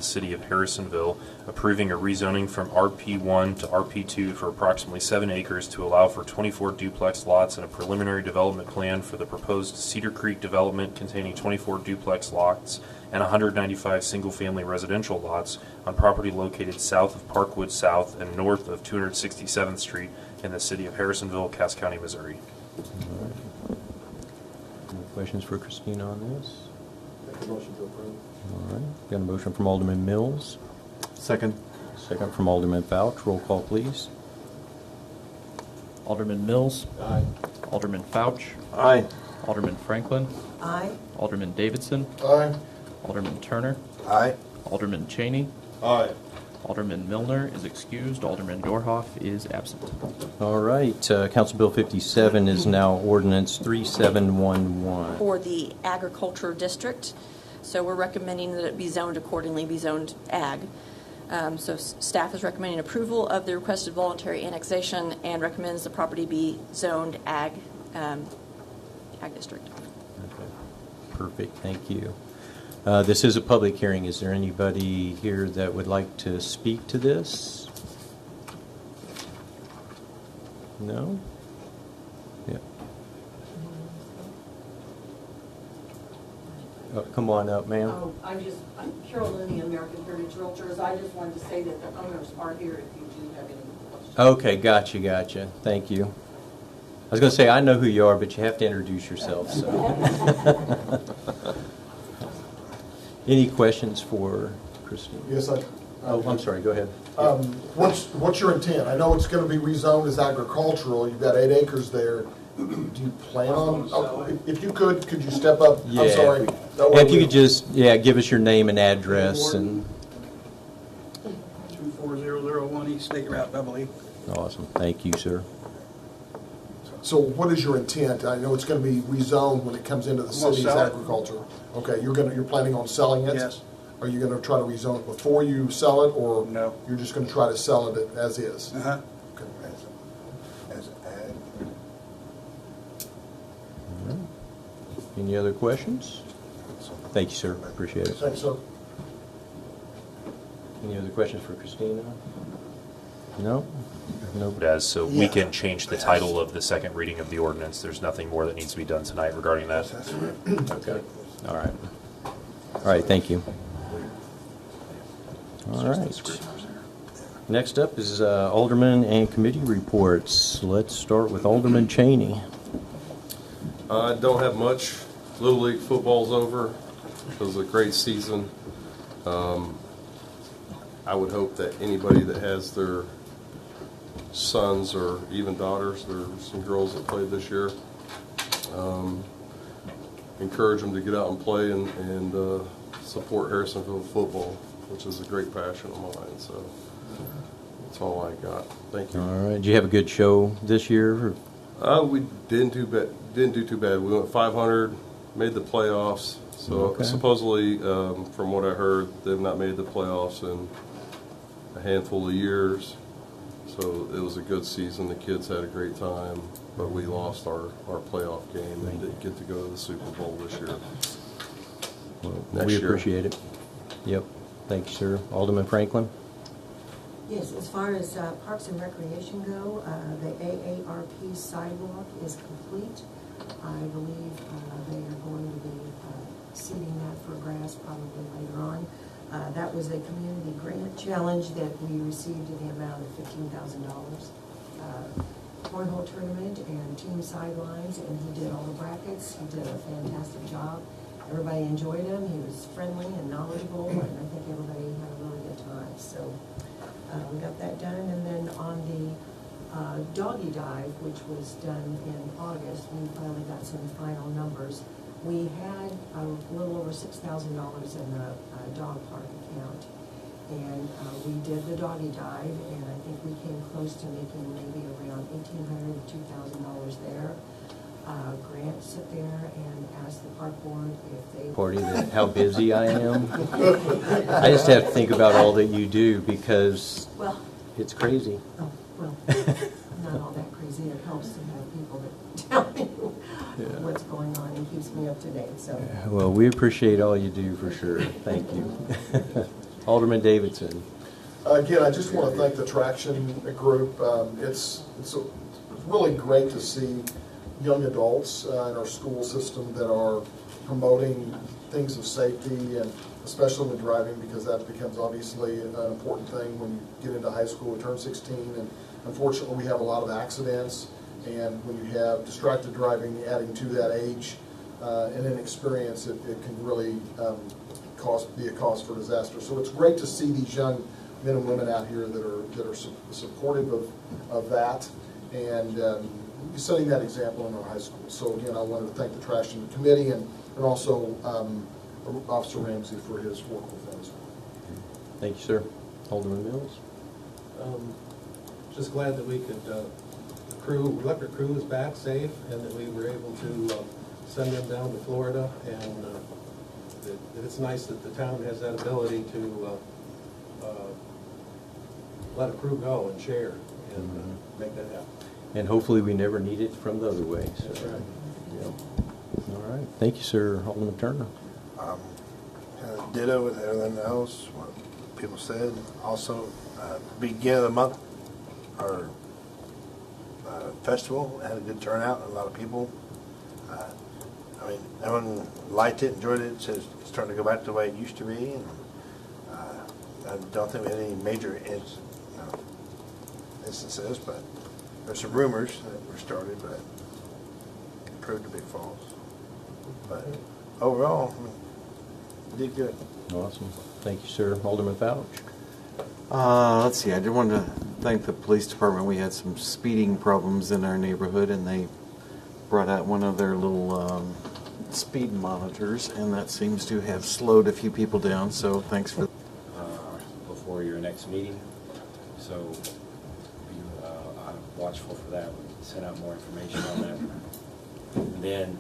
City of Harrisonville, approving a rezoning from RP1 to RP2 for approximately 7 acres to allow for 24 duplex lots and a preliminary development plan for the proposed Cedar Creek development containing 24 duplex lots and 195 single-family residential lots on property located south of Parkwood South and north of 267th Street in the City of Harrisonville, Cass County, Missouri. Any questions for Christina on this? Make a motion to approve. All right. Got a motion from Alderman Mills. Second. Second from Alderman Fouch. Roll call, please. Alderman Mills. Aye. Alderman Fouch. Aye. Alderman Franklin. Aye. Alderman Davidson. Aye. Alderman Turner. Aye. Alderman Cheney. Aye. Alderman Milner is excused. Alderman Dorhoff is absent. All right. Council Bill 57 is now Ordinance 3711. For the agriculture district. So we're recommending that it be zoned accordingly, be zoned ag. So staff is recommending approval of the requested voluntary annexation and recommends the property be zoned ag district. Okay. Perfect. Thank you. This is a public hearing. Is there anybody here that would like to speak to this? No? Yeah. Oh, come on up, ma'am. Oh, I'm Carol Linney, American Heritage Realtors. I just wanted to say that the owners are here if you do have any questions. Okay, gotcha. Thank you. I was going to say, I know who you are, but you have to introduce yourself. So. Any questions for Christine? Yes, Oh, I'm sorry. Go ahead. What's your intent? I know it's going to be rezoned as agricultural. You've got 8 acres there. Do you plan on, if you could you step up? Yeah. I'm sorry. If you could just, give us your name and address. and 24001 East State Route Beverly. Awesome. Thank you, sir. So what is your intent? I know it's going to be rezoned when it comes into the I'm gonna city's sell it. agriculture. Okay, you're planning on selling it? Yes. Are you going to try to rezone it before you sell it, or No. you're just going to try to sell it as is? Uh-huh. Okay. As ag. Any other questions? Thank you, sir. Appreciate it. Thanks, sir. Any other questions for Christina? No? No. So we can change the title of the second reading of the ordinance. There's nothing more that needs to be done tonight regarding that. Okay. All right. All right, thank you. All right. Next up is Alderman and committee reports. Let's start with Alderman Cheney. I don't have much. Little League football's over. It was a great season. I would hope that anybody that has their sons or even daughters, there's some girls that played this year, encourage them to get out and play and support Harrisonville football, which is a great passion of mine. So that's all I got. Thank you. All right. Did you have a good show this year? We didn't do bad. Didn't do too bad. We went 500, made the playoffs. So Okay. supposedly, from what I heard, they've not made the playoffs in a handful of years. So it was a good season. The kids had a great time, but we lost our playoff game and didn't get to go to the Super Bowl this year. Next We year. appreciate it. Yep. Thank you, sir. Alderman Franklin? Yes, as far as Parks and Recreation go, the AARP sidewalk is complete. I believe they are going to be seeding that for grass probably later on. That was a community grant challenge that we received in the amount of $15,000. Cornhole tournament and team sidelines, and he did all the brackets. He did a fantastic job. Everybody enjoyed him. He was friendly and knowledgeable, and I think everybody had a really good time. So we got that done, and then on the doggy dive, which was done in August, we finally got some final numbers. We had a little over $6,000 in the dog park account, and we did the doggy dive, and I think we came close to making maybe around $1,800 to $2,000 there. Grant sit there and ask the park board if they... Party that how busy I am. I just have to think about all that you do because it's crazy. Oh, well, not all that crazy. It helps to have people that tell me what's going on and keeps me up to date. So. Well, we appreciate all you do for sure. Thank you. Alderman Davidson. Again, I just want to thank the Traction Group. It's really great to see young adults in our school system that are promoting things of safety, and especially with driving, because that becomes obviously an important thing when you get into high school and turn 16. And unfortunately, we have a lot of accidents, and when you have distracted driving adding to that age and inexperience, it can really be a cause for disaster. So it's great to see these young men and women out here that are supportive of that, and setting that example in our high schools. So again, I wanted to thank the Traction Committee and also Officer Ramsey for his work with that as well. Thank you, sir. Alderman Mills. Just glad that we could, electric crew is back safe, and that we were able to send them down to Florida, and that it's nice that the town has that ability to let a crew go and share and make that happen. And hopefully we never need it from the other way. So. That's right. Yep. All right. Thank you, sir. Alderman Turner. Ditto with everything else, what people said. Also, beginning of the month, our festival had a good turnout, a lot of people. I mean, everyone liked it, enjoyed it, says it's starting to go back to the way it used to be. And I don't think we had any major instances, but there's some rumors that were started, but it proved to be false. But overall, did good. Awesome. Thank you, sir. Alderman Fouch. Let's see, I did want to thank the police department. We had some speeding problems in our neighborhood, and they brought out one of their little speed monitors, and that seems to have slowed a few people down, so thanks for before your next meeting. So be watchful for that. We'll send out more information on that. And then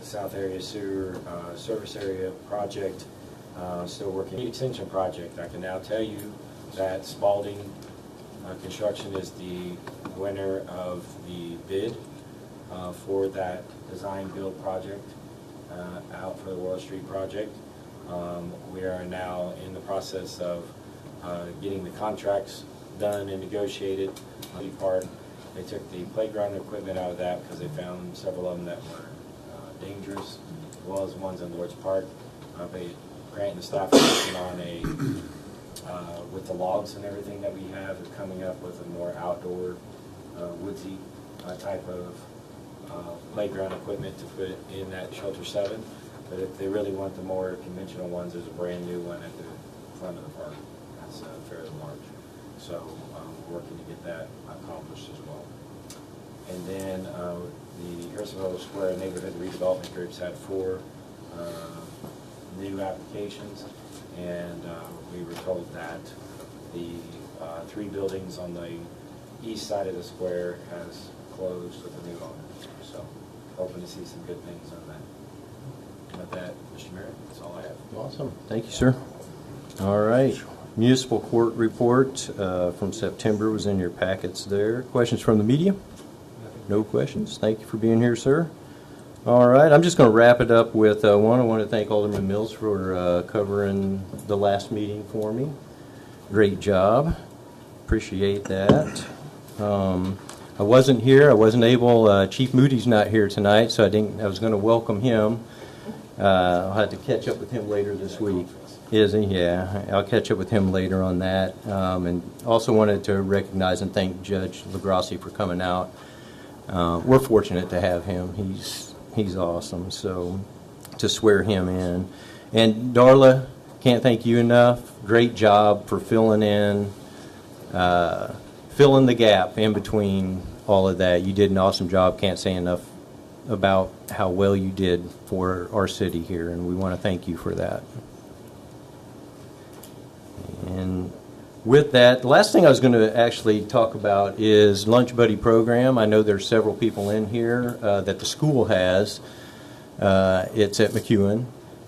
South Area Sewer Service Area Project, still working. The extension project, I can now tell you that Spalding Construction is the winner of the bid for that design build project out for the World Street project. We are now in the process of getting the contracts done and negotiated. Part, they took the playground equipment out of that because they found several of them that were dangerous, as well as ones in Lord's Park. Grant and the staff are working on with the logs and everything that we have, is coming up with a more outdoor, woodsy type of playground equipment to put in that Shelter 7. But if they really want the more conventional ones, there's a brand new one at the front of the park. That's fairly large. So we're working to get that accomplished as well. And then the Harrisonville Square Neighborhood Redevelopment Groups had 4 new applications, and we were told that the 3 buildings on the east side of the square has closed with a new owner. So hoping to see some good things on that. With that, Mr. Mayor, that's all I have. Awesome. Thank you, sir. All right. Municipal court report from September was in your packets there. Questions from the media? No questions. Thank you for being here, sir. All right. I'm just going to wrap it up with one. I want to thank Alderman Mills for covering the last meeting for me. Great job. Appreciate that. I wasn't here. I wasn't able. Chief Moody's not here tonight, so I was going to welcome him. I'll have to catch up with him later this week. Is he? Yeah. I'll catch up with him later on that. And also wanted to recognize and thank Judge LaGrassi for coming out. We're fortunate to have him. He's awesome. So to swear him in. And Darla, can't thank you enough. Great job for filling the gap in between all of that. You did an awesome job. Can't say enough about how well you did for our city here, and we want to thank you for that. And with that, the last thing I was going to actually talk about is Lunch Buddy program. I know there's several people in here that the school has. It's at McEwen.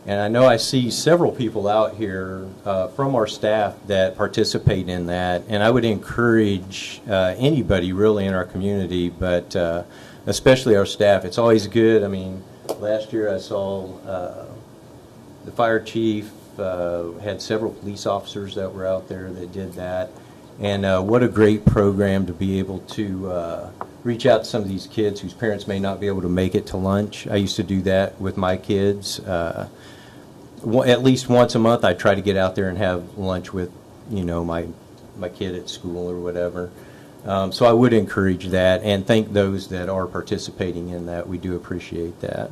And I know I see several people out here from our staff that participate in that. And I would encourage anybody really in our community, but especially our staff. It's always good. I mean, last year I saw the fire chief, had several police officers that were out there that did that. And what a great program to be able to reach out to some of these kids whose parents may not be able to make it to lunch. I used to do that with my kids. At least once a month, I try to get out there and have lunch with, my kid at school or whatever. So I would encourage that and thank those that are participating in that. We do appreciate that.